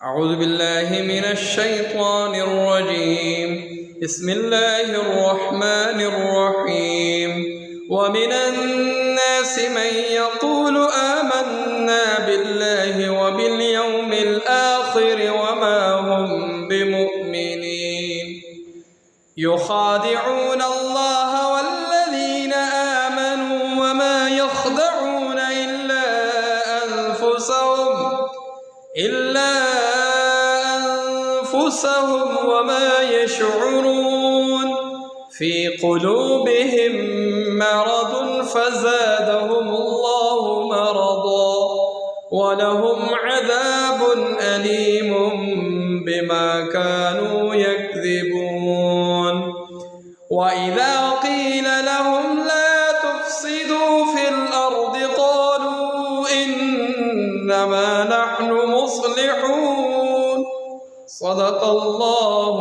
أعوذ بالله من الشيطان الرجيم. بسم الله الرحمن الرحيم. ومن الناس من يقول آمنا بالله وباليوم الآخر وما هم بمؤمنين يخادعون الله والذين آمنوا وما يخدعون إلا أنفسهم وما يشعرون. في قلوبهم مرض فزادهم الله مرضا ولهم عذاب أليم بما كانوا يكذبون. وإذا قيل لهم لا تفسدوا في الأرض قالوا إنما نحن مصلحون. صدق الله